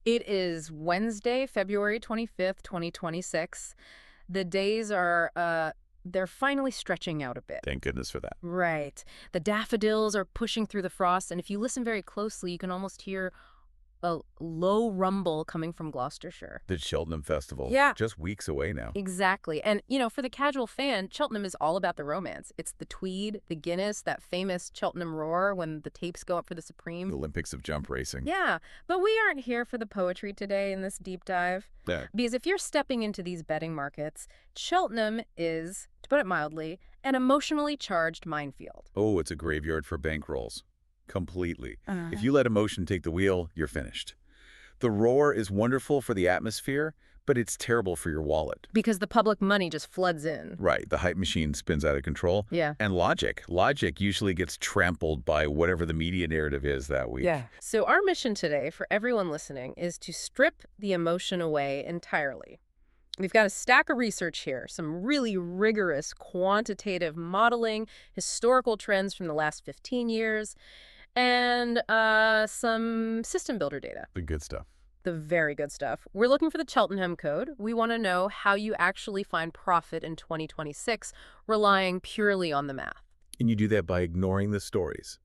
It is Wednesday, February 25th, 2026. The days are, they're finally stretching out a bit. Thank goodness for that. Right. The daffodils are pushing through the frost, and if you listen very closely, you can almost hear a low rumble coming from Gloucestershire. The Cheltenham Festival, Yeah. just weeks away now. Exactly. And, for the casual fan, Cheltenham is all about the romance. It's the Tweed, the Guinness, that famous Cheltenham roar when the tapes go up for the The Supreme. Olympics of jump racing. Yeah, but we aren't here for the poetry today in this deep dive. Yeah. Because if you're stepping into these betting markets, Cheltenham is, to put it mildly, an emotionally charged minefield. Oh, it's a graveyard for bankrolls. Completely. Uh-huh. If you let emotion take the wheel, you're finished. The roar is wonderful for the atmosphere, but it's terrible for your wallet. Because the public money just floods in. Right, the hype machine spins out of control. Yeah. And logic usually gets trampled by whatever the media narrative is that week. Yeah. So our mission today for everyone listening is to strip the emotion away entirely. We've got a stack of research here, some really rigorous quantitative modeling, historical trends from the last 15 years, and some system builder data. The good stuff. The very good stuff. We're looking for the Cheltenham Code. We want to know how you actually find profit in 2026, relying purely on the math. And you do that by ignoring the stories.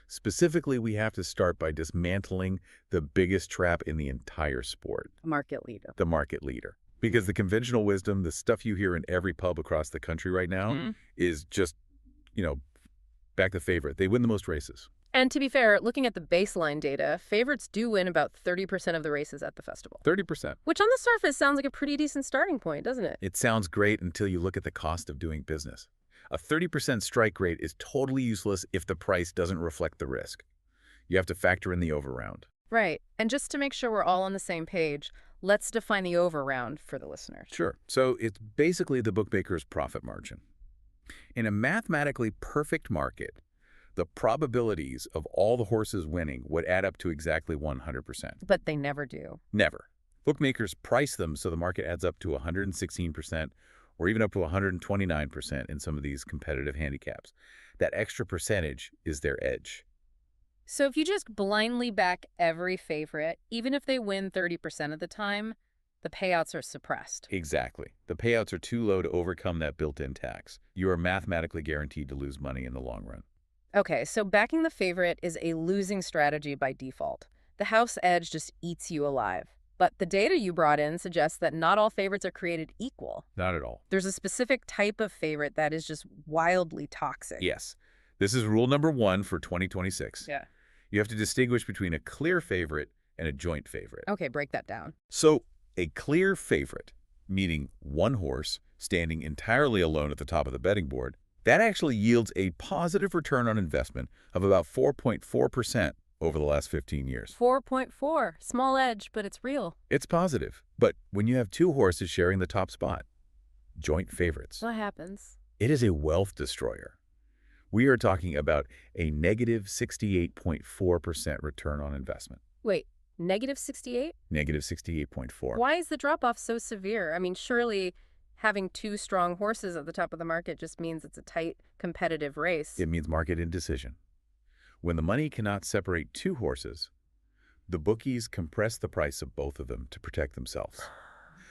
Specifically, we have to start by dismantling the biggest trap in the entire sport, Market leader. the market leader. Because the conventional wisdom, the stuff you hear in every pub across the country right now, is just, back the favorite. They win the most races. And to be fair, looking at the baseline data, favorites do win about 30% of the races at the festival. 30%. Which on the surface sounds like a pretty decent starting point, doesn't it? It sounds great until you look at the cost of doing business. A 30% strike rate is totally useless if the price doesn't reflect the risk. You have to factor in the overround. Right. And just to make sure we're all on the same page, let's define the over round for the listeners. Sure. So it's basically the bookmaker's profit margin. In a mathematically perfect market, the probabilities of all the horses winning would add up to exactly 100%. But they never do. Never. Bookmakers price them so the market adds up to 116% or even up to 129% in some of these competitive handicaps. That extra percentage is their edge. So if you just blindly back every favorite, even if they win 30% of the time, the payouts are suppressed. Exactly. The payouts are too low to overcome that built-in tax. You are mathematically guaranteed to lose money in the long run. Okay, so backing the favorite is a losing strategy by default. The house edge just eats you alive. But the data you brought in suggests that not all favorites are created equal. Not at all. There's a specific type of favorite that is just wildly toxic. Yes. This is rule number 1 for 2026. Yeah. You have to distinguish between a clear favorite and a joint favorite. Okay, break that down. So, a clear favorite, meaning one horse standing entirely alone at the top of the betting board, that actually yields a positive return on investment of about 4.4% over the last 15 years. 4.4. Small edge, but it's real. It's positive. But when you have two horses sharing the top spot, joint favorites, What happens? it is a wealth destroyer. We are talking about a negative 68.4% return on investment. Wait, negative 68? Negative 68.4. Why is the drop-off so severe? I mean, surely having two strong horses at the top of the market just means it's a tight, competitive race. It means market indecision. When the money cannot separate two horses, the bookies compress the price of both of them to protect themselves.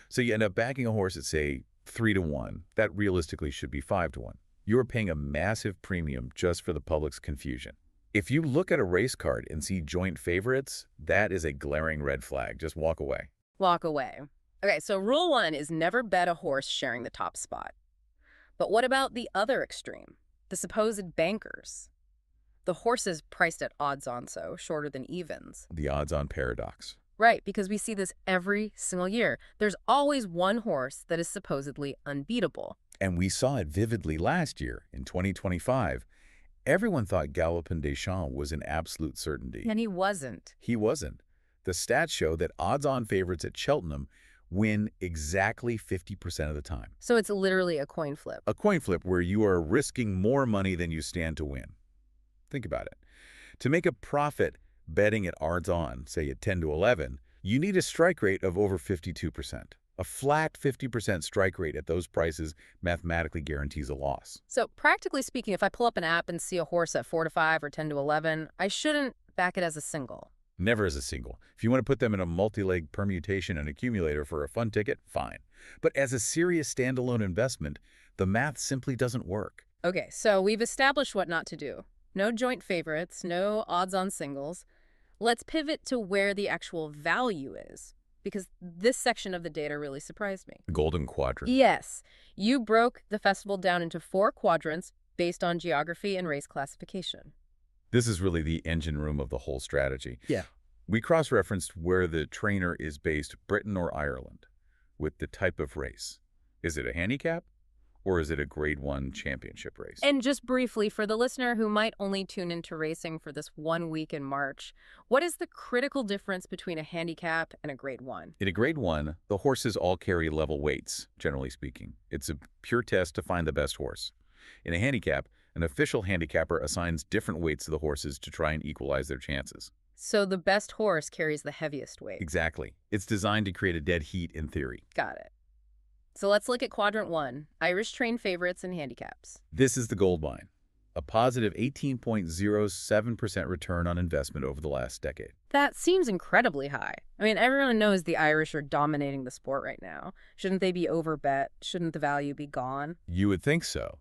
So you end up backing a horse at, say, 3-1. That realistically should be 5-1. You're paying a massive premium just for the public's confusion. If you look at a race card and see joint favorites, that is a glaring red flag. Just walk away. Walk away. Okay, so rule 1 is never bet a horse sharing the top spot. But what about the other extreme? The supposed bankers. The horses priced at odds-on, so shorter than evens. The odds-on paradox. Right, because we see this every single year. There's always one horse that is supposedly unbeatable. And we saw it vividly last year, in 2025. Everyone thought Galopin des Champs was an absolute certainty. And he wasn't. He wasn't. The stats show that odds-on favorites at Cheltenham win exactly 50% of the time. So it's literally a coin flip. A coin flip where you are risking more money than you stand to win. Think about it. To make a profit betting at odds-on, say at 10-11, you need a strike rate of over 52%. A flat 50% strike rate at those prices mathematically guarantees a loss. So practically speaking, if I pull up an app and see a horse at 4-5 or 10-11, I shouldn't back it as a single. Never as a single. If you want to put them in a multi-leg permutation and accumulator for a fun ticket, fine. But as a serious standalone investment, the math simply doesn't work. Okay, so we've established what not to do. No joint favorites, no odds-on singles. Let's pivot to where the actual value is, because this section of the data really surprised me. The golden quadrant. Yes, you broke the festival down into 4 quadrants based on geography and race classification. This is really the engine room of the whole strategy. Yeah. We cross-referenced where the trainer is based, Britain or Ireland, with the type of race. Is it a handicap, or is it a Grade 1 championship race? And just briefly, for the listener who might only tune into racing for this 1 week in March, what is the critical difference between a handicap and a Grade 1? In a Grade 1, the horses all carry level weights, generally speaking. It's a pure test to find the best horse. In a handicap, an official handicapper assigns different weights to the horses to try and equalize their chances. So the best horse carries the heaviest weight. Exactly. It's designed to create a dead heat in theory. Got it. So let's look at Quadrant 1, Irish trained favorites and handicaps. This is the gold mine, a positive 18.07% return on investment over the last decade. That seems incredibly high. I mean, everyone knows the Irish are dominating the sport right now. Shouldn't they be overbet? Shouldn't the value be gone? You would think so.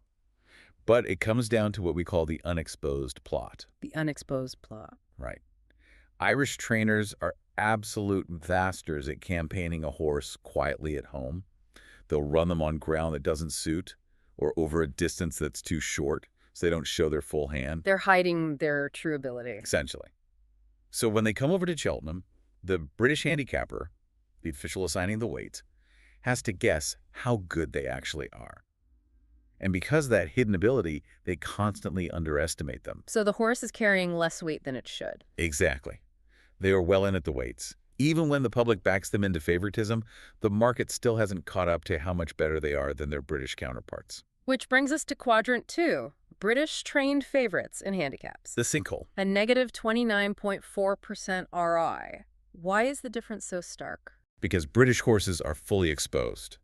But it comes down to what we call the unexposed plot. The unexposed plot. Right. Irish trainers are absolute masters at campaigning a horse quietly at home. They'll run them on ground that doesn't suit or over a distance that's too short so they don't show their full hand. They're hiding their true ability. Essentially. So when they come over to Cheltenham, the British handicapper, the official assigning the weights, has to guess how good they actually are. And because of that hidden ability, they constantly underestimate them. So the horse is carrying less weight than it should. Exactly. They are well in at the weights. Even when the public backs them into favoritism, the market still hasn't caught up to how much better they are than their British counterparts. Which brings us to Quadrant 2, British trained favorites and handicaps. The sinkhole. A negative 29.4% RI. Why is the difference so stark? Because British horses are fully exposed.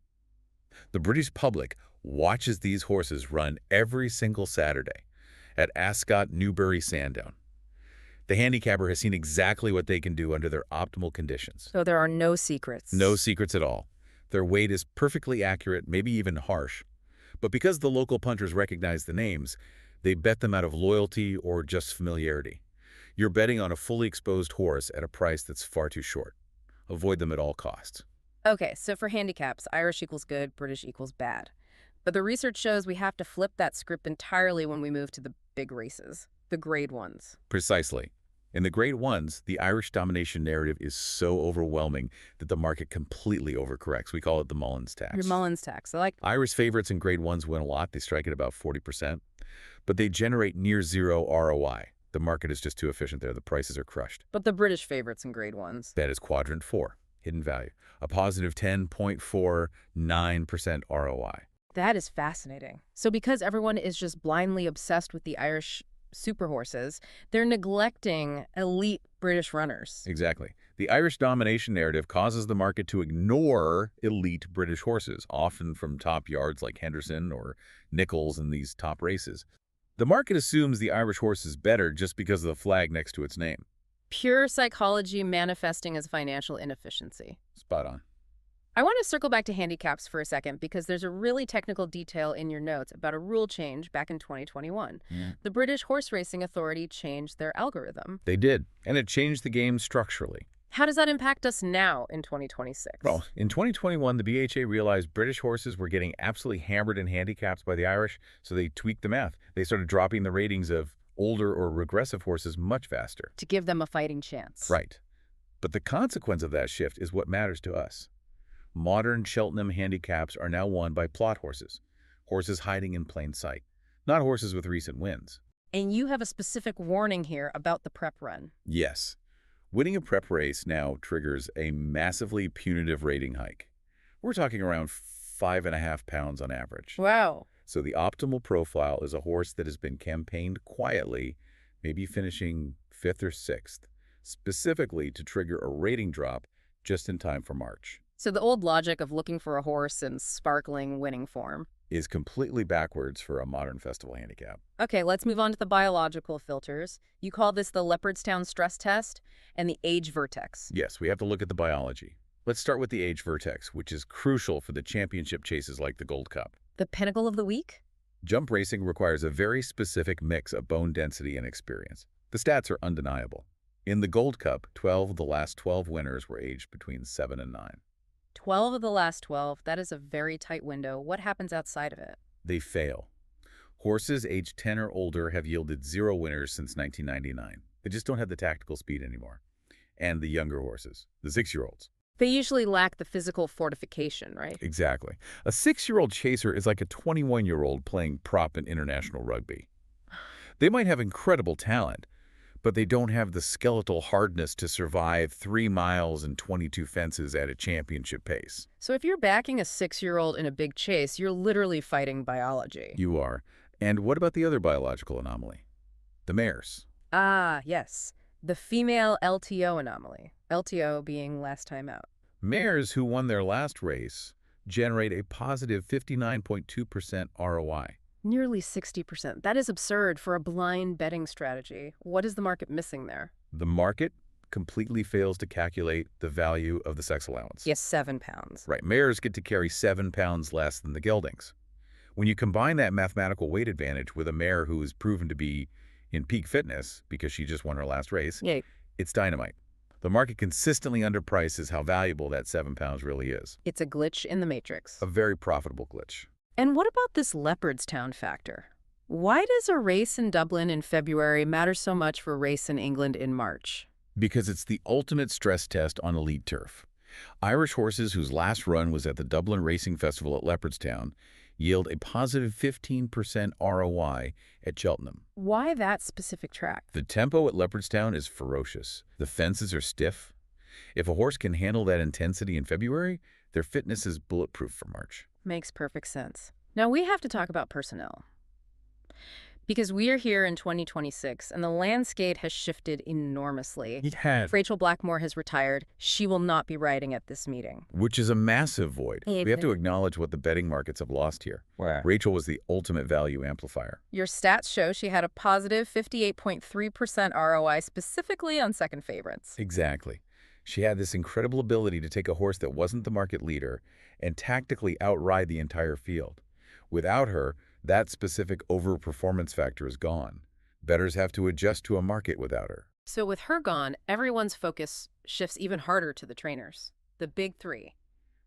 The British public watches these horses run every single Saturday at Ascot, Newbury, Sandown. The handicapper has seen exactly what they can do under their optimal conditions. So there are no secrets. No secrets at all. Their weight is perfectly accurate, maybe even harsh. But because the local punters recognize the names, they bet them out of loyalty or just familiarity. You're betting on a fully exposed horse at a price that's far too short. Avoid them at all costs. Okay, so for handicaps, Irish equals good, British equals bad. But the research shows we have to flip that script entirely when we move to the big races, the Grade 1s. Precisely. In the Grade 1s, the Irish domination narrative is so overwhelming that the market completely overcorrects. We call it the Mullins tax. Your Mullins tax. I like Irish favorites in Grade 1s win a lot. They strike at about 40%. But they generate near zero ROI. The market is just too efficient there. The prices are crushed. But the British favorites in Grade 1s. That is Quadrant 4, hidden value, a positive 10.49% ROI. That is fascinating. So because everyone is just blindly obsessed with the Irish super horses, they're neglecting elite British runners. Exactly. The Irish domination narrative causes the market to ignore elite British horses, often from top yards like Henderson or Nichols in these top races. The market assumes the Irish horse is better just because of the flag next to its name. Pure psychology manifesting as financial inefficiency. Spot on. I want to circle back to handicaps for a second because there's a really technical detail in your notes about a rule change back in 2021. The British Horse Racing Authority changed their algorithm. They did, and it changed the game structurally. How does that impact us now in 2026? Well, in 2021, the BHA realized British horses were getting absolutely hammered in handicaps by the Irish, so they tweaked the math. They started dropping the ratings of older or regressive horses much faster. To give them a fighting chance. Right. But the consequence of that shift is what matters to us. Modern Cheltenham handicaps are now won by plot horses, horses hiding in plain sight, not horses with recent wins. And you have a specific warning here about the prep run. Yes. Winning a prep race now triggers a massively punitive rating hike. We're talking around 5.5 pounds on average. Wow. So the optimal profile is a horse that has been campaigned quietly, maybe finishing 5th or 6th, specifically to trigger a rating drop just in time for March. So the old logic of looking for a horse in sparkling winning form, is completely backwards for a modern festival handicap. Okay, let's move on to the biological filters. You call this the Leopardstown stress test and the age vertex. Yes, we have to look at the biology. Let's start with the age vertex, which is crucial for the championship chases like the Gold Cup. The pinnacle of the week? Jump racing requires a very specific mix of bone density and experience. The stats are undeniable. In the Gold Cup, 12 of the last 12 winners were aged between 7 and 9. 12 of the last 12, that is a very tight window. What happens outside of it? They fail. Horses aged 10 or older have yielded 0 winners since 1999. They just don't have the tactical speed anymore. And the younger horses, the 6-year-olds. They usually lack the physical fortification, right? Exactly. A 6-year-old chaser is like a 21-year-old playing prop in international rugby. They might have incredible talent, but they don't have the skeletal hardness to survive 3 miles and 22 fences at a championship pace. So if you're backing a 6-year-old in a big chase, you're literally fighting biology. You are. And what about the other biological anomaly? The mares. Ah, yes. The female LTO anomaly. LTO being last time out. Mares who won their last race generate a positive 59.2% ROI. Nearly 60%. That is absurd for a blind betting strategy. What is the market missing there? The market completely fails to calculate the value of the sex allowance. Yes, 7 pounds. Right, mares get to carry 7 pounds less than the geldings. When you combine that mathematical weight advantage with a mare who is proven to be in peak fitness because she just won her last race, Yay. it's dynamite. The market consistently underprices how valuable that 7 pounds really is. It's a glitch in the matrix. A very profitable glitch. And what about this Leopardstown factor? Why does a race in Dublin in February matter so much for a race in England in March? Because it's the ultimate stress test on elite turf. Irish horses whose last run was at the Dublin Racing Festival at Leopardstown yield a positive 15% ROI at Cheltenham. Why that specific track? The tempo at Leopardstown is ferocious. The fences are stiff. If a horse can handle that intensity in February, their fitness is bulletproof for March. Makes perfect sense. Now we have to talk about personnel. Because we are here in 2026 and the landscape has shifted enormously. It has. Rachel Blackmore has retired. She will not be riding at this meeting. Which is a massive void. We have to acknowledge what the betting markets have lost here. Wow. Rachel was the ultimate value amplifier. Your stats show she had a positive 58.3% ROI specifically on second favorites. Exactly. She had this incredible ability to take a horse that wasn't the market leader and tactically outride the entire field. Without her, that specific overperformance factor is gone. Bettors have to adjust to a market without her. So with her gone, everyone's focus shifts even harder to the trainers. The big three.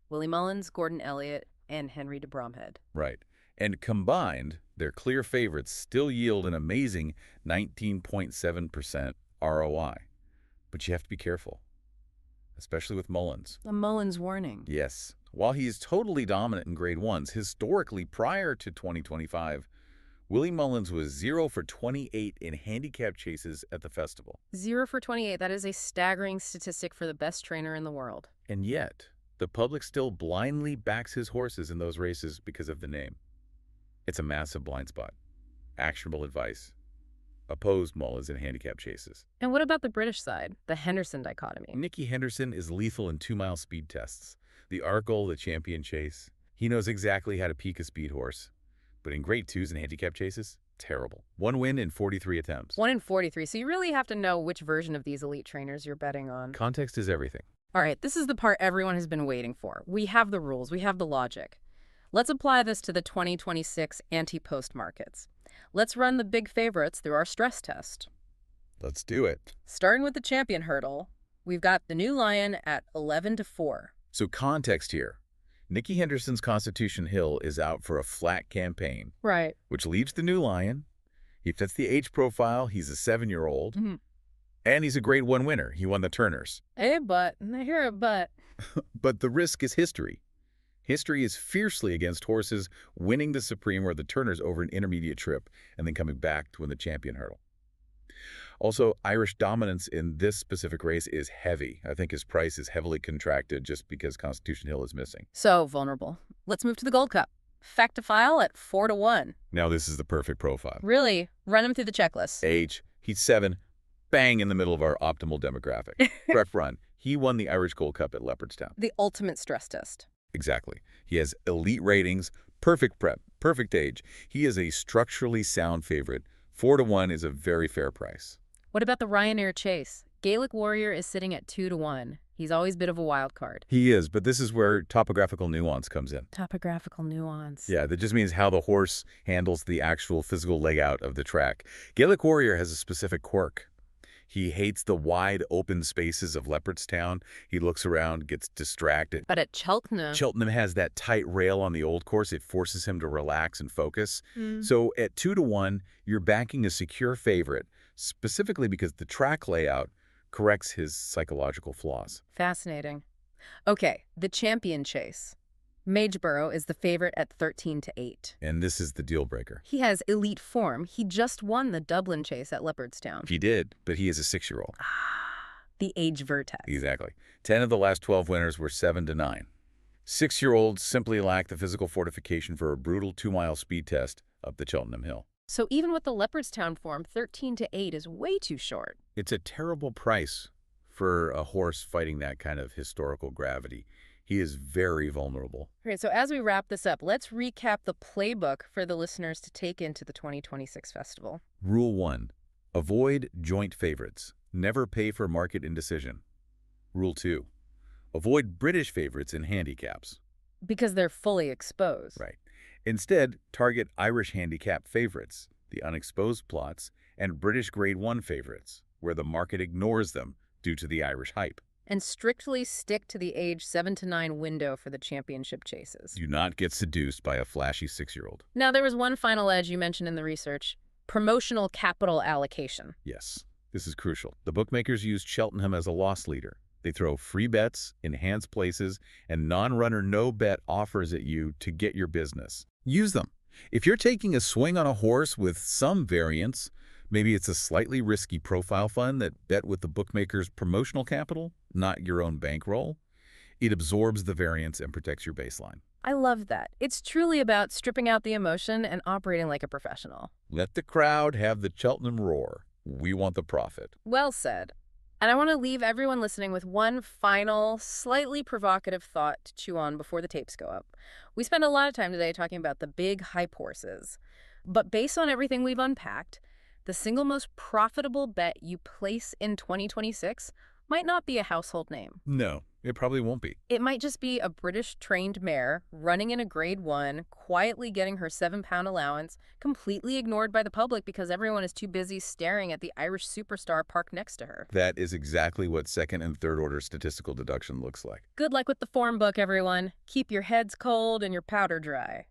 Willie Mullins, Gordon Elliott, and Henry de Bromhead. Right. And combined, their clear favorites still yield an amazing 19.7% ROI. But you have to be careful, especially with Mullins. A Mullins warning. Yes. While he is totally dominant in Grade 1s, historically prior to 2025, Willie Mullins was 0 for 28 in handicap chases at the festival. 0 for 28. That is a staggering statistic for the best trainer in the world. And yet, the public still blindly backs his horses in those races because of the name. It's a massive blind spot. Actionable advice. Oppose Mullins in handicap chases. And what about the British side, the Henderson dichotomy? Nicky Henderson is lethal in 2-mile speed tests. The Arkle, the champion chase. He knows exactly how to peak a speed horse. But in Grade 2s and handicap chases, terrible. 1 win in 43 attempts. 1 in 43. So you really have to know which version of these elite trainers you're betting on. Context is everything. All right, this is the part everyone has been waiting for. We have the rules. We have the logic. Let's apply this to the 2026 ante-post markets. Let's run the big favorites through our stress test. Let's do it. Starting with the champion hurdle, we've got the New Lion at 11-4. So context here. Nicky Henderson's Constitution Hill is out for a flat campaign, Right. which leads the New Lion. He fits the age profile. He's a 7-year-old. And he's a Grade 1 winner. He won the Turners. But, I hear a but. But the risk is history. History is fiercely against horses winning the Supreme or the Turners over an intermediate trip and then coming back to win the champion hurdle. Also, Irish dominance in this specific race is heavy. I think his price is heavily contracted just because Constitution Hill is missing. So vulnerable. Let's move to the Gold Cup. Factifile at 4-1. Now this is the perfect profile. Really? Run him through the checklist. Age, he's 7, bang in the middle of our optimal demographic. Prep run, he won the Irish Gold Cup at Leopardstown. The ultimate stress test. Exactly. He has elite ratings, Perfect prep, perfect age. He is a structurally sound favorite. 4-1 is a very fair price. What about the Ryanair Chase? Gaelic Warrior is sitting at 2-1. He's always a bit of a wild card. He is, but this is where topographical nuance comes in. Topographical nuance. Yeah, that just means how the horse handles the actual physical layout of the track. Gaelic Warrior has a specific quirk. He hates the wide open spaces of Leopardstown. He looks around, gets distracted. But at Cheltenham. Cheltenham has that tight rail on the old course. It forces him to relax and focus. So at 2-1, you're backing a secure favorite, specifically because the track layout corrects his psychological flaws. Fascinating. Okay, the Champion Chase. Mageborough is the favorite at 13-8. And this is the deal breaker. He has elite form. He just won the Dublin Chase at Leopardstown. He did, but he is a 6-year-old. The age vertex. Exactly. 10 of the last 12 winners were 7-9. 6-year-olds simply lack the physical fortification for a brutal 2-mile speed test up the Cheltenham Hill. So even with the Leopardstown form, 13-8 is way too short. It's a terrible price for a horse fighting that kind of historical gravity. He is very vulnerable. Okay, so as we wrap this up, let's recap the playbook for the listeners to take into the 2026 festival. Rule 1. Avoid joint favorites. Never pay for market indecision. Rule 2. Avoid British favorites in handicaps. Because they're fully exposed. Right. Instead, target Irish handicap favorites, the unexposed plots, and British Grade 1 favorites, where the market ignores them due to the Irish hype. And strictly stick to the age 7-9 window for the championship chases. Do not get seduced by a flashy 6-year-old. Now, there was one final edge you mentioned in the research: promotional capital allocation. Yes, this is crucial. The bookmakers use Cheltenham as a loss leader. They throw free bets, enhanced places, and non-runner no-bet offers at you to get your business. Use them. If you're taking a swing on a horse with some variance, maybe it's a slightly risky profile fund that bet with the bookmaker's promotional capital, not your own bankroll, it absorbs the variance and protects your baseline. I love that. It's truly about stripping out the emotion and operating like a professional. Let the crowd have the Cheltenham roar. We want the profit. Well said. And I want to leave everyone listening with one final, slightly provocative thought to chew on before the tapes go up. We spent a lot of time today talking about the big hype horses. But based on everything we've unpacked, the single most profitable bet you place in 2026 might not be a household name. No, it probably won't be. It might just be a British-trained mare running in a Grade 1, quietly getting her 7-pound allowance, completely ignored by the public because everyone is too busy staring at the Irish superstar parked next to her. That is exactly what second and third order statistical deduction looks like. Good luck with the form book, everyone. Keep your heads cold and your powder dry.